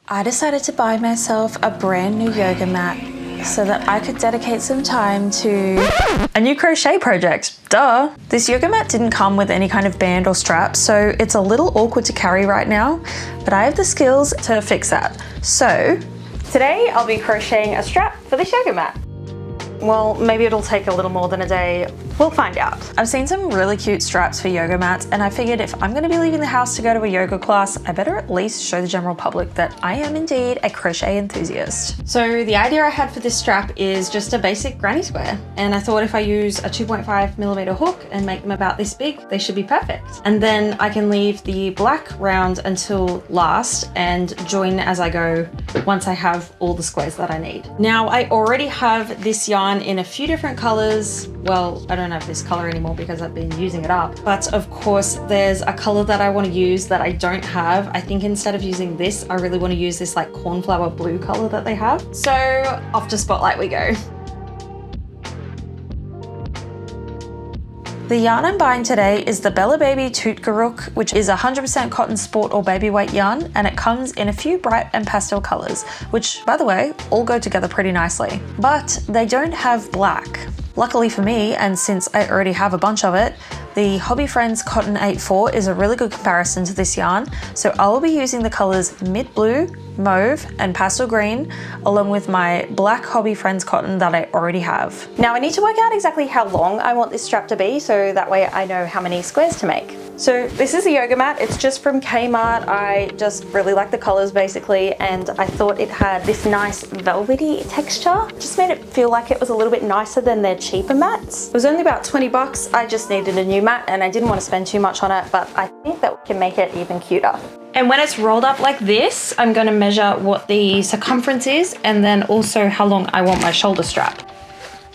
I decided to buy myself a brand new yoga mat so that I could dedicate some time to a new crochet project. Duh! This yoga mat didn't come with any kind of band or strap, so it's a little awkward to carry right now, but I have the skills to fix that. So today I'll be crocheting a strap for this yoga mat. Well, maybe it'll take a little more than a day. We'll find out. I've seen some really cute straps for yoga mats, and I figured if I'm gonna be leaving the house to go to a yoga class, I better at least show the general public that I am indeed a crochet enthusiast. So the idea I had for this strap is just a basic granny square, and I thought if I use a 2.5mm hook and make them about this big, they should be perfect. And then I can leave the black round until last and join as I go once I have all the squares that I need. Now I already have this yarn in a few different colors. Well, I don't have this color anymore because I've been using it up. But of course, there's a color that I want to use that I don't have. I think instead of using this, I really want to use this like cornflower blue color that they have. So off to Spotlight we go. The yarn I'm buying today is the Bella Baby Toot Garook, which is 100% cotton sport or baby weight yarn, and it comes in a few bright and pastel colors, which, by the way, all go together pretty nicely. But they don't have black. Luckily for me, and since I already have a bunch of it, the Hobby Friends Cotton 8/4 is a really good comparison to this yarn, so I will be using the colors mid blue, mauve, and pastel green, along with my black Hobby Friends cotton that I already have. Now I need to work out exactly how long I want this strap to be, so that way I know how many squares to make. So this is a yoga mat. It's just from Kmart. I just really like the colors basically, and I thought it had this nice velvety texture. Just made it feel like it was a little bit nicer than their cheaper mats. It was only about 20 bucks. I just needed a new mat and I didn't want to spend too much on it, but I think that we can make it even cuter. And when it's rolled up like this, I'm going to measure what the circumference is and then also how long I want my shoulder strap.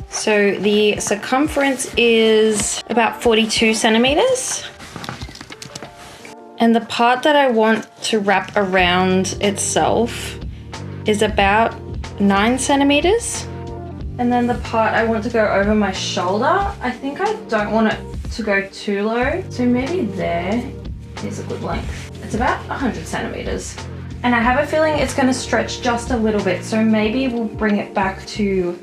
So the circumference is about 42 centimeters. And the part that I want to wrap around itself is about 9 centimeters. And then the part I want to go over my shoulder, I think I don't want it to go too low. So maybe there is a good length. It's about 100 centimeters. And I have a feeling it's going to stretch just a little bit. So maybe we'll bring it back to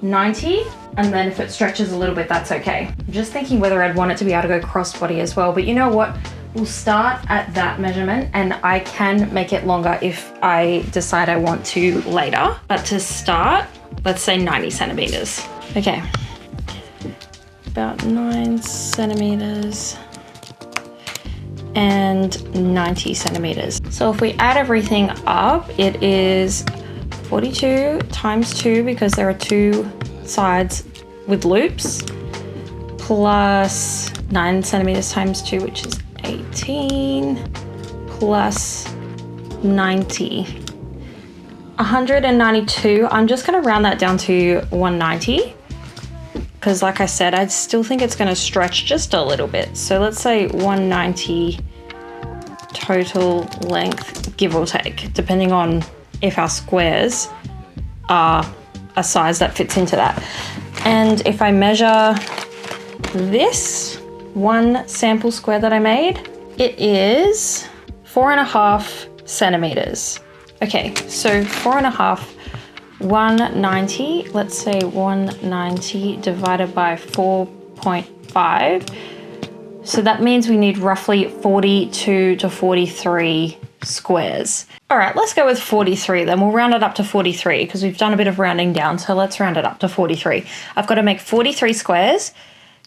90. And then if it stretches a little bit, that's okay. I'm just thinking whether I'd want it to be able to go crossbody as well. But you know what? We'll start at that measurement and I can make it longer if I decide I want to later. But to start, let's say 90 centimeters. Okay, about 9 centimeters and 90 centimeters. So if we add everything up, it is 42 times 2 because there are 2 sides with loops, plus 9 centimeters times 2, which is 18, plus 90. 192. I'm just going to round that down to 190 because like I said, I still think it's going to stretch just a little bit. So let's say 190 total length, give or take, depending on if our squares are a size that fits into that. And if I measure this one sample square that I made, it is 4.5 centimeters. Okay, so 4.5, 190, let's say 190 divided by 4.5. So that means we need roughly 42 to 43 squares. All right, let's go with 43 then. We'll round it up to 43 because we've done a bit of rounding down. So let's round it up to 43. I've got to make 43 squares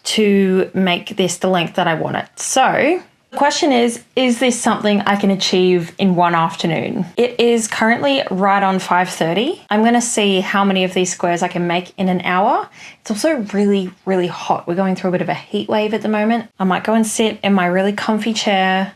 to make this the length that I want it. So the question is this something I can achieve in one afternoon? It is currently right on 5:30. I'm gonna see how many of these squares I can make in an hour. It's also really, really hot. We're going through a bit of a heat wave at the moment. I might go and sit in my really comfy chair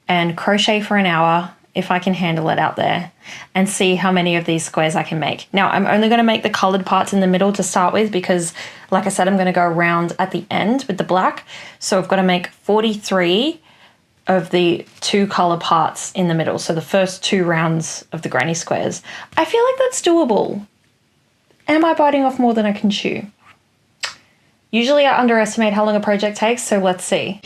and crochet for an hour if I can handle it out there and see how many of these squares I can make. Now, I'm only gonna make the colored parts in the middle to start with because, like I said, I'm gonna go around at the end with the black. So I've gotta make 43 of the 2 color parts in the middle. So the first 2 rounds of the granny squares. I feel like that's doable. Am I biting off more than I can chew? Usually I underestimate how long a project takes, so let's see.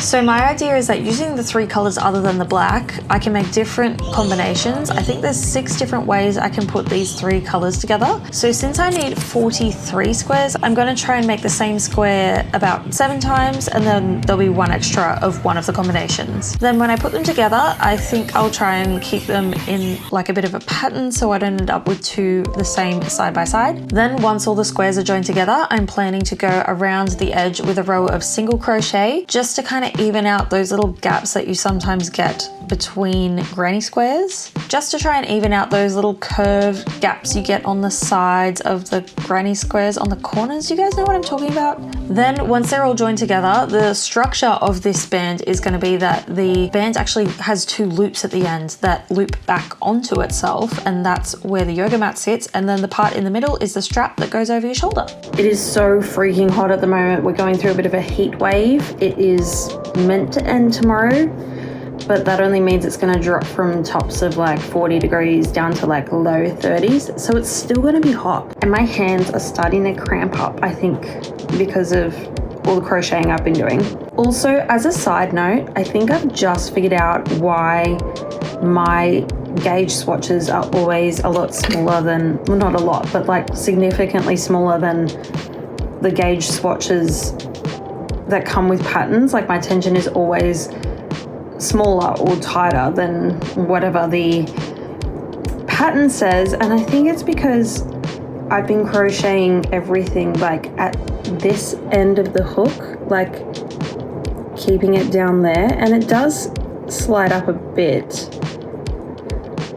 So my idea is that using the 3 colors other than the black, I can make different combinations. I think there's 6 different ways I can put these 3 colors together. So since I need 43 squares, I'm going to try and make the same square about 7 times, and then there'll be 1 extra of one of the combinations. Then when I put them together, I think I'll try and keep them in like a bit of a pattern so I don't end up with 2 the same side by side. Then once all the squares are joined together, I'm planning to go around the edge with a row of single crochet just to kind of even out those little gaps that you sometimes get between granny squares, just to try and even out those little curved gaps you get on the sides of the granny squares on the corners. You guys know what I'm talking about? Then once they're all joined together, the structure of this band is going to be that the band actually has 2 loops at the end that loop back onto itself, and that's where the yoga mat sits, and then the part in the middle is the strap that goes over your shoulder. It is so freaking hot at the moment. We're going through a bit of a heat wave. It is meant to end tomorrow, but that only means it's going to drop from tops of like 40 degrees down to like low 30s. So it's still going to be hot. And my hands are starting to cramp up, I think, because of all the crocheting I've been doing. Also, as a side note, I think I've just figured out why my gauge swatches are always a lot smaller than, well, not a lot, but like significantly smaller than the gauge swatches that come with patterns. Like my tension is always smaller or tighter than whatever the pattern says, and I think it's because I've been crocheting everything like at this end of the hook, like keeping it down there, and it does slide up a bit,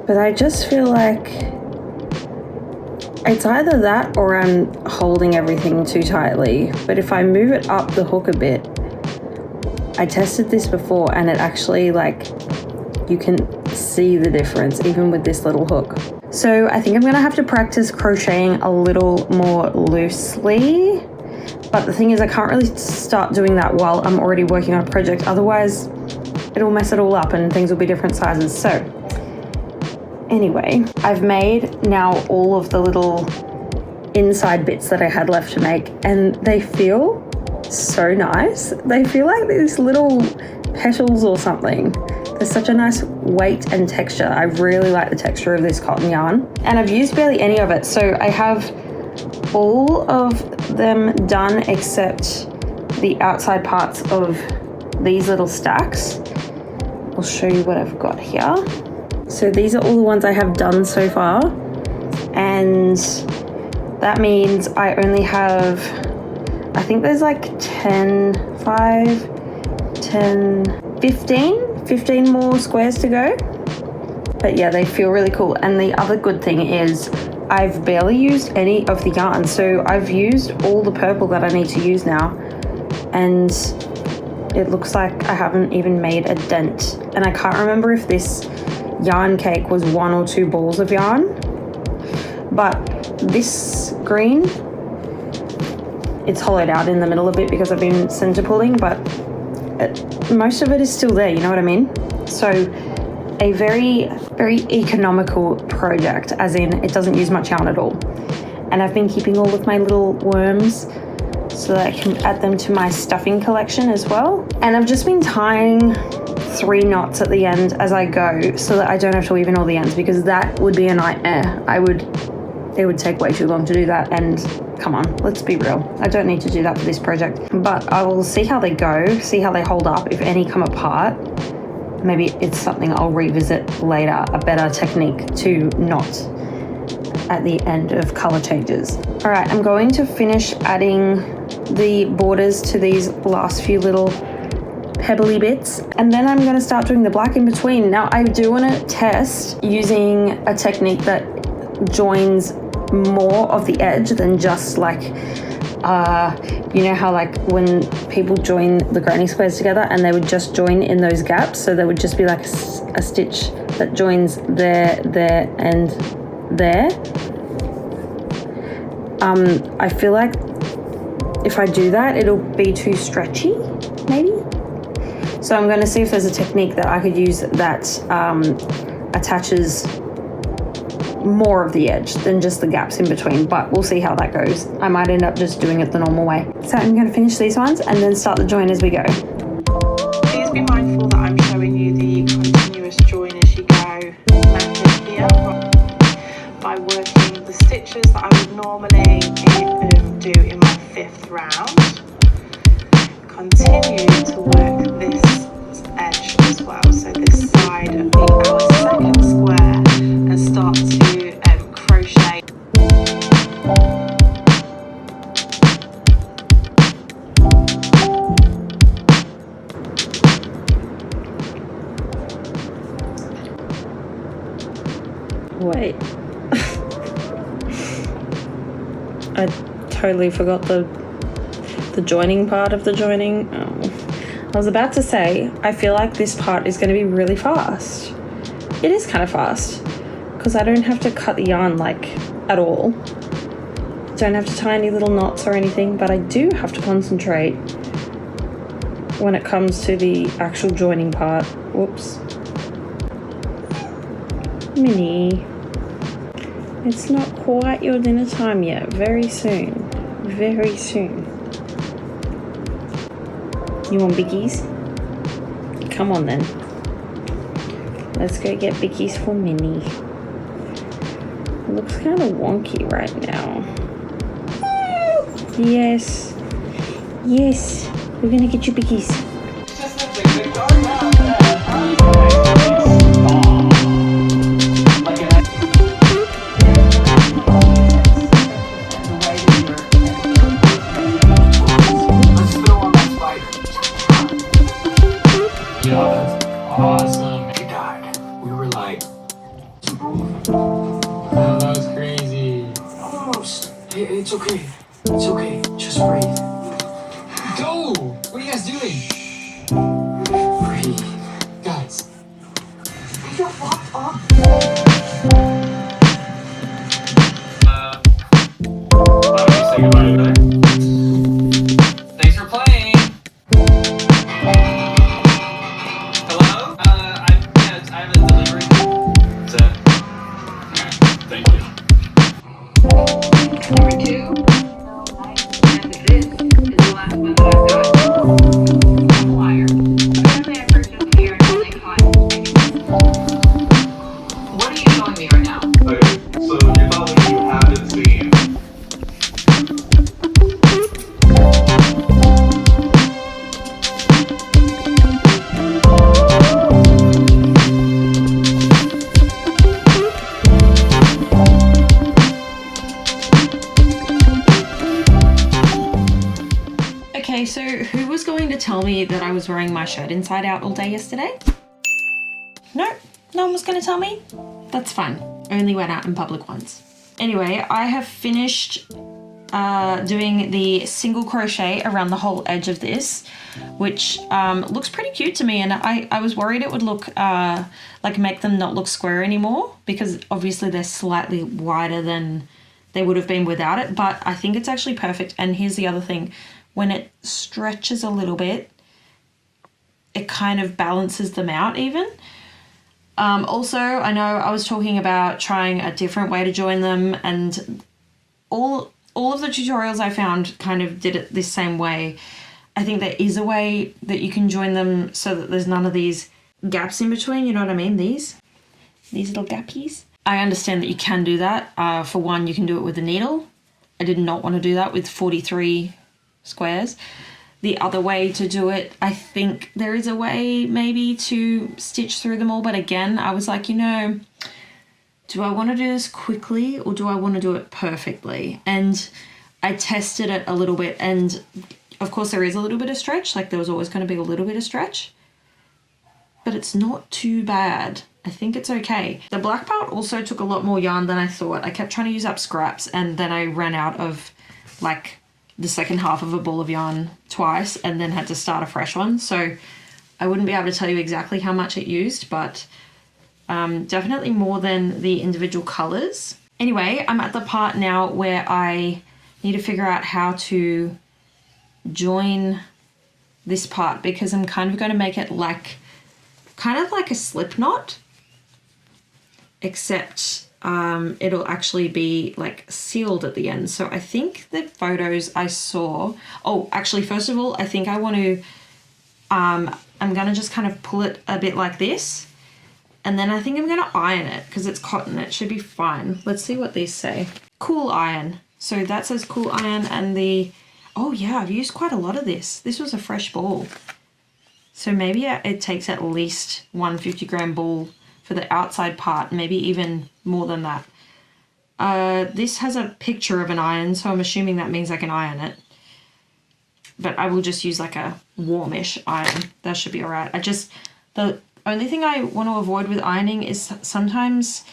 but I just feel like it's either that or I'm holding everything too tightly. But if I move it up the hook a bit, I tested this before and it actually, like, you can see the difference even with this little hook. So I think I'm gonna have to practice crocheting a little more loosely. But the thing is, I can't really start doing that while I'm already working on a project. Otherwise, it'll mess it all up and things will be different sizes. So anyway, I've made now all of the little inside bits that I had left to make, and they feel so nice. They feel like these little petals or something. There's such a nice weight and texture. I really like the texture of this cotton yarn, and I've used barely any of it. So I have all of them done except the outside parts of these little stacks. I'll show you what I've got here. So these are all the ones I have done so far, and that means I only have, I think there's like 15 more squares to go. But yeah, they feel really cool. And the other good thing is I've barely used any of the yarn. So I've used all the purple that I need to use now, and it looks like I haven't even made a dent. And I can't remember if this yarn cake was 1 or 2 balls of yarn, but this green, it's hollowed out in the middle a bit because I've been center pulling, but most of it is still there, you know what I mean? So a very, very economical project, as in it doesn't use much yarn at all. And I've been keeping all of my little worms so that I can add them to my stuffing collection as well. And I've just been tying 3 knots at the end as I go so that I don't have to weave in all the ends, because that would be a nightmare. It would take way too long to do that, and come on, let's be real. I don't need to do that for this project, but I will see how they go, see how they hold up. If any come apart, maybe it's something I'll revisit later, a better technique to knot at the end of color changes. All right, I'm going to finish adding the borders to these last few little pebbly bits, and then I'm going to start doing the black in between. Now I do want to test using a technique that joins more of the edge than just like you know how like when people join the granny squares together and they would just join in those gaps, so there would just be like a stitch that joins there, there and there. I feel like if I do that, it'll be too stretchy, maybe. So I'm going to see if there's a technique that I could use that attaches more of the edge than just the gaps in between, but we'll see how that goes. I might end up just doing it the normal way. So I'm going to finish these ones and then start the join as we go. you the continuous join as you go method here by working the stitches that I would normally do in my 5th round. Continue to work this edge as well, so this side of our 2nd square, and start to crochet. Wait. I totally forgot the joining part of the joining. I was about to say, I feel like this part is going to be really fast. It is kind of fast because I don't have to cut the yarn like at all. Don't have to tie any little knots or anything, but I do have to concentrate when it comes to the actual joining part. Whoops. Minnie, it's not quite your dinner time yet. Very soon. Very soon. You want biggies? Come on then. Let's go get biggies for Minnie. It looks kind of wonky right now. Yes. Yes. We're gonna get you biggies. Awesome. He died. We were like, oh, that was crazy. Almost. It's okay. It's okay. Just breathe. Go! What are you guys doing? Breathe. Guys. I got locked up. Why don't we say goodbye to that? Thanks for playing. I have a delivery. Is that? Okay, thank you. Number 2. And this is the last one that I've got. I'm a liar. Apparently I purchased here and only caught. What are you showing me right now? Okay, so you're telling me you haven't seen. Okay, so who was going to tell me that I was wearing my shirt inside out all day yesterday? No, no one was going to tell me. That's fine. Only went out in public once. Anyway, I have finished doing the single crochet around the whole edge of this, which looks pretty cute to me, and I was worried it would look like make them not look square anymore, because obviously they're slightly wider than they would have been without it, but I think it's actually perfect. And here's the other thing. When it stretches a little bit, it kind of balances them out even. Also, I know I was talking about trying a different way to join them, and all of the tutorials I found kind of did it this same way. I think there is a way that you can join them so that there's none of these gaps in between, you know what I mean? These little gappies. I understand that you can do that. For one, you can do it with a needle. I did not want to do that with 43 squares. The other way to do it, I think there is a way maybe to stitch through them all, but again, I was like, you know, do I want to do this quickly or do I want to do it perfectly? And I tested it a little bit, and of course there is a little bit of stretch, like there was always going to be a little bit of stretch, but it's not too bad. I think it's okay. The black part also took a lot more yarn than I thought. I kept trying to use up scraps, and then I ran out of like the second half of a ball of yarn twice and then had to start a fresh one. So I wouldn't be able to tell you exactly how much it used, but definitely more than the individual colors. Anyway, I'm at the part now where I need to figure out how to join this part, because I'm kind of going to make it like kind of like a slip knot, except it'll actually be like sealed at the end. So I think the photos I saw, oh, actually, first of all, I think I want to, I'm I'm gonna just kind of pull it a bit like this, and then I think I'm gonna iron it because it's cotton. It should be fine. Let's see what these say. Cool iron. So that says cool iron, and the, oh yeah, I've used quite a lot of this. This was a fresh ball. So maybe it takes at least 150 gram ball for the outside part, maybe even more than that. This has a picture of an iron, so I'm assuming that means I can iron it. But I will just use like a warmish iron. That should be all right. The only thing I want to avoid with ironing is sometimes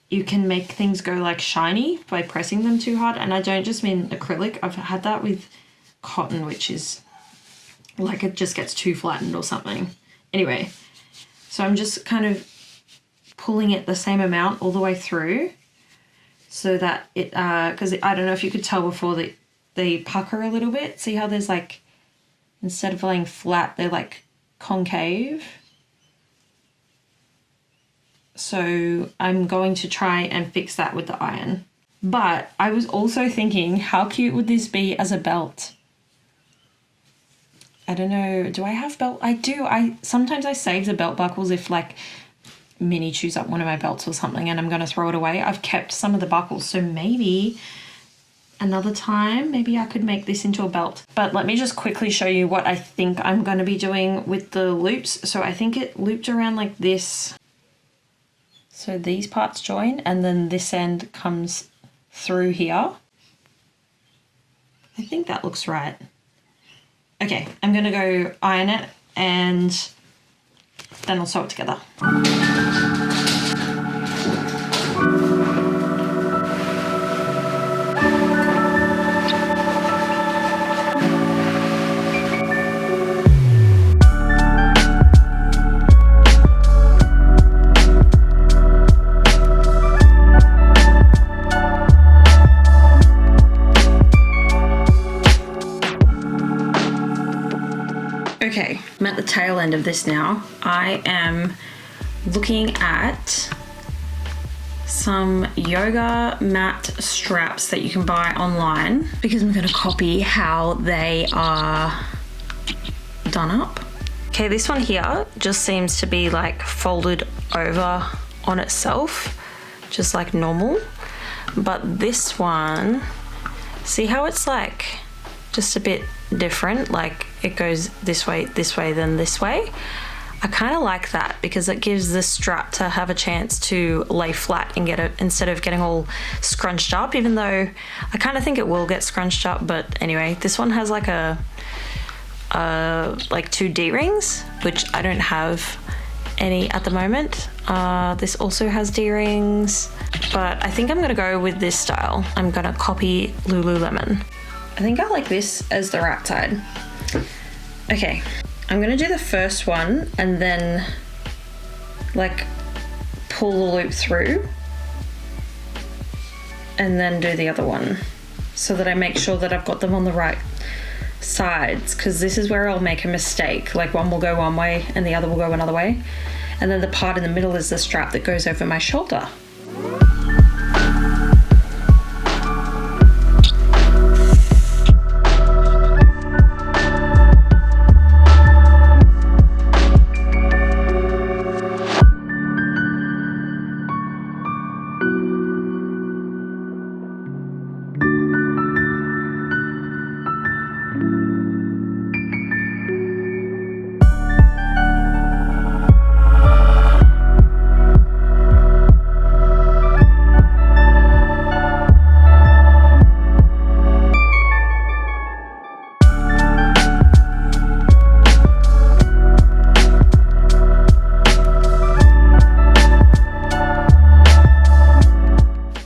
you can make things go like shiny by pressing them too hard. And I don't just mean acrylic. I've had that with cotton, which is like it just gets too flattened or something. Anyway, so I'm just kind of pulling it the same amount all the way through so that it, because I don't know if you could tell before that they pucker a little bit. See how there's like, instead of laying flat, they're like concave. So I'm going to try and fix that with the iron. But I was also thinking, how cute would this be as a belt? I don't know, do I have belt? I do. Sometimes I save the belt buckles if like Minnie chews up one of my belts or something and I'm going to throw it away. I've kept some of the buckles, so maybe another time, maybe I could make this into a belt. But let me just quickly show you what I think I'm going to be doing with the loops. So I think it looped around like this. So these parts join and then this end comes through here. I think that looks right. Okay, I'm gonna go iron it and then I'll sew it together. Okay, I'm at the tail end of this now. I am looking at some yoga mat straps that you can buy online because I'm gonna copy how they are done up. Okay, this one here just seems to be like folded over on itself, just like normal. But this one, see how it's like just a bit different, like it goes this way, then this way. I kind of like that because it gives the strap to have a chance to lay flat and get it instead of getting all scrunched up, even though I kind of think it will get scrunched up. But anyway, this one has like like 2 D-rings, which I don't have any at the moment. This also has D-rings, but I think I'm gonna go with this style. I'm gonna copy Lululemon. I think I like this as the right side. Okay, I'm gonna do the first one and then like pull the loop through and then do the other one so that I make sure that I've got them on the right sides, because this is where I'll make a mistake. Like one will go one way and the other will go another way. And then the part in the middle is the strap that goes over my shoulder.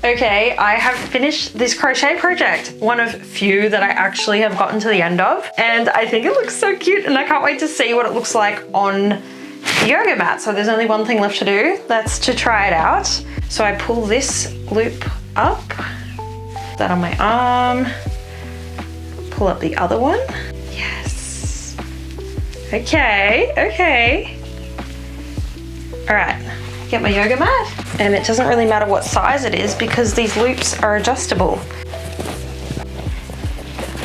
Okay, I have finished this crochet project, one of few that I actually have gotten to the end of, and I think it looks so cute and I can't wait to see what it looks like on the yoga mat. So there's only one thing left to do, that's to try it out. So I pull this loop up, that on my arm, pull up the other one. Yes. Okay. All right, get my yoga mat. And it doesn't really matter what size it is because these loops are adjustable.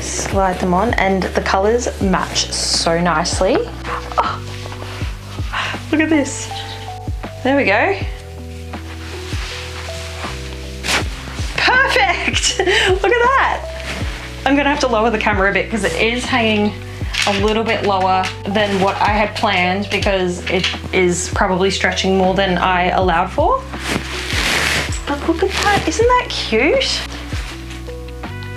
Slide them on and the colors match so nicely. Oh, Look at this. There we go. Perfect! Look at that. I'm gonna have to lower the camera a bit because it is hanging a little bit lower than what I had planned because it is probably stretching more than I allowed for. But look at that, isn't that cute?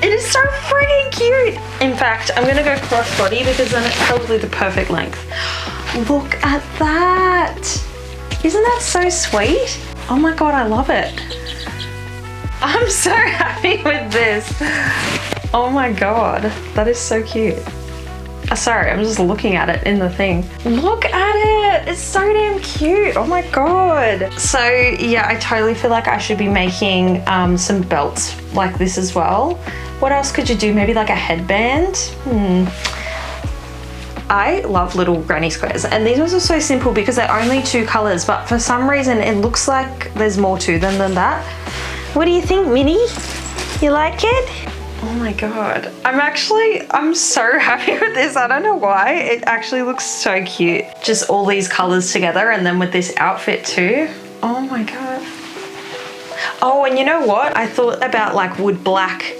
It is so freaking cute. In fact, I'm gonna go crossbody because then it's probably the perfect length. Look at that. Isn't that so sweet? Oh my God, I love it. I'm so happy with this. Oh my God, that is so cute. Sorry, I'm just looking at it in the thing. Look at it, it's so damn cute. Oh my God. So yeah, I totally feel like I should be making some belts like this as well. What else could you do? Maybe like a headband? I love little granny squares, and these ones are so simple because they're only 2 colors, but for some reason it looks like there's more to them than that. What do you think, Minnie? You like it? Oh my God. I'm so happy with this. I don't know why. It actually looks so cute. Just all these colors together and then with this outfit too. Oh my God. Oh, and you know what? I thought about like would black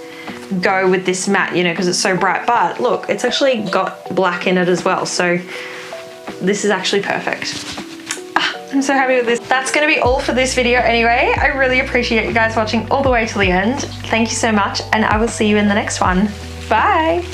go with this matte, you know, because it's so bright, but look, it's actually got black in it as well. So this is actually perfect. I'm so happy with this. That's gonna be all for this video anyway. I really appreciate you guys watching all the way to the end. Thank you so much, and I will see you in the next one. Bye.